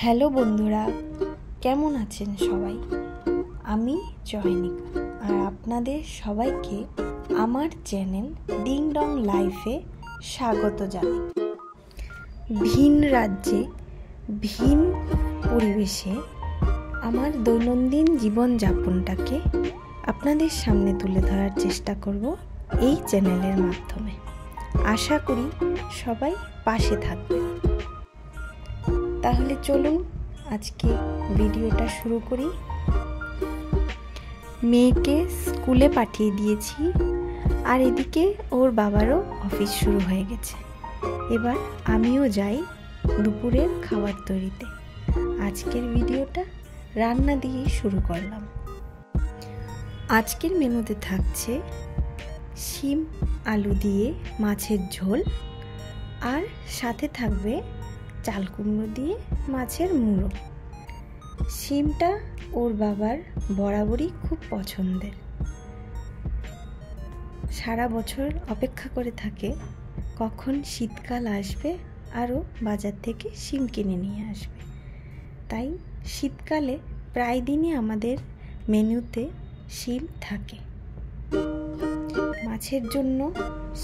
Hello বন্ধুরা, কেমন আছেন সবাই? আমি জয়নিকা আর আপনাদের সবাইকে আমার চ্যানেল ডিং ডং লাইফে স্বাগত জানাই। ভিন রাজ্যে ভিন পরিবেশে আমার দৈনন্দিন জীবনযাপনটাকে আপনাদের সামনে তুলে ধরার চেষ্টা করব এই চ্যানেলের মাধ্যমে। আশা করি সবাই পাশে থাকবেন। তাহলে চলুন আজকে ভিডিওটা শুরু করি। মেয়েকে স্কুলে পাঠিয়ে দিয়েছি আর এদিকে ওর বাবারও অফিস শুরু হয়ে গেছে। এবার আমিও যাই দুপুরের খাবার তৈরিতে। আজকের ভিডিওটা রান্না দিয়েই শুরু করলাম। আজকের মেনুতে থাকছে শিম আলু দিয়ে মাছের ঝোল, আর সাথে থাকবে চাল কুমড়ো দিয়ে মাছের মুড়ো। শিমটা ওর বাবার বরাবরই খুব পছন্দের। সারা বছর অপেক্ষা করে থাকে কখন শীতকাল আসবে আর ও বাজার থেকে শিম কিনে নিয়ে আসবে। তাই শীতকালে প্রায় দিনই আমাদের মেনুতে শিম থাকে। মাছের জন্য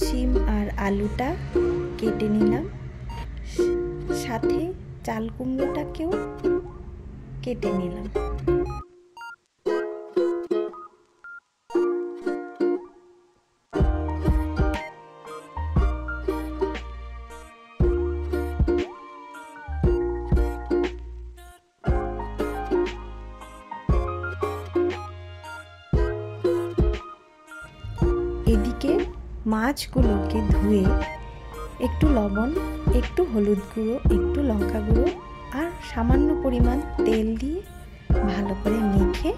শিম আর আলুটা কেটে নিলাম, সাথে চাল কুমড়োটাকেও কেটে নিলাম। এদিকে মাছগুলোকে ধুয়ে একটু লবণ, একটু হলুদ গুঁড়ো, একটু লঙ্কা গুঁড়ো আর সামান্য পরিমাণ তেল দিয়ে ভালো করে মেখে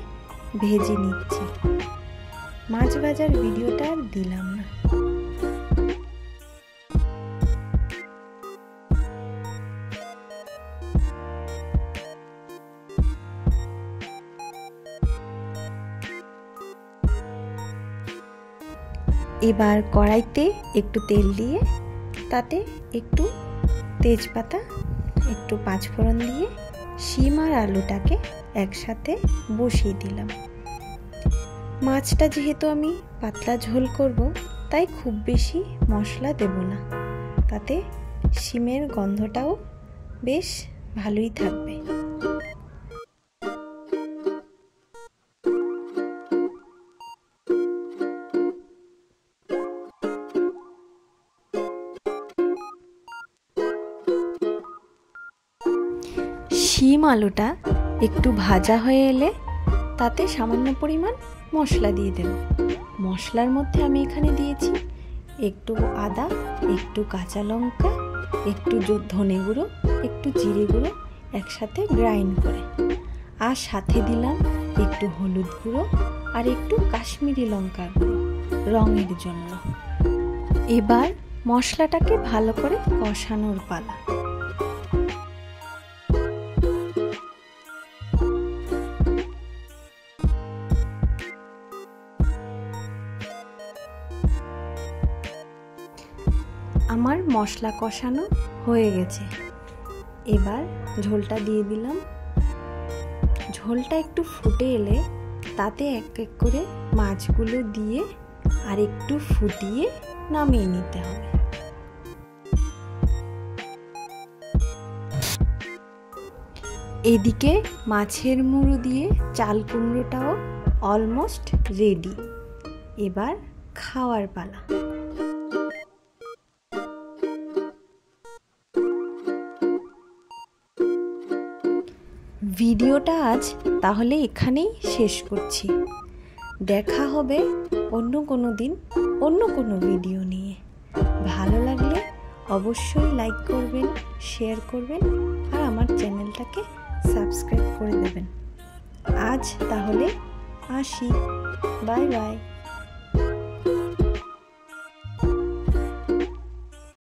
ভেজে নিচ্ছি। মাছ ভাজার ভিডিওটা আর দিলাম না। এবার কড়াইতে একটু তেল দিয়ে তাতে একটু তেজপাতা, একটু পাঁচফোড়ন দিয়ে শিম আর আলুটাকে একসাথে বসিয়ে দিলাম। মাছটা যেহেতু আমি পাতলা ঝোল করব, তাই খুব বেশি মশলা দেব না, তাতে শিমের গন্ধটাও বেশ ভালোই থাকবে। শিম আলুটা একটু ভাজা হয়ে এলে তাতে সামান্য পরিমাণ মশলা দিয়ে দেব। মশলার মধ্যে আমি এখানে দিয়েছি একটু আদা, একটু কাঁচা লঙ্কা, একটু ধনে গুঁড়ো, একটু জিরে গুঁড়ো একসাথে গ্রাইন্ড করে, আর সাথে দিলাম একটু হলুদ গুঁড়ো আর একটু কাশ্মীরি লঙ্কা গুঁড়ো রঙের জন্য। এবার মশলাটাকে ভালো করে কষানোর পালা। আমার মশলা কষানো হয়ে গেছে। এবার ঝোলটা দিয়ে দিলাম। ঝোলটা একটু ফুটে এলে তাতে এক এক করে মাছগুলো দিয়ে আর একটু ফুটিয়ে নামিয়ে নিতে হবে। এদিকে মাছের মুড়ো দিয়ে চাল কুমড়োটাও অলমোস্ট রেডি। এবার খাওয়ার পালা। ভিডিওটা আজ তাহলে এখানেই শেষ করছি। দেখা হবে অন্য কোনো দিন অন্য কোনো ভিডিও নিয়ে। ভালো লাগলে অবশ্যই লাইক করবেন, শেয়ার করবেন আর আমার চ্যানেলটাকে সাবস্ক্রাইব করে দেবেন। আজ তাহলে আসি, বাই বাই।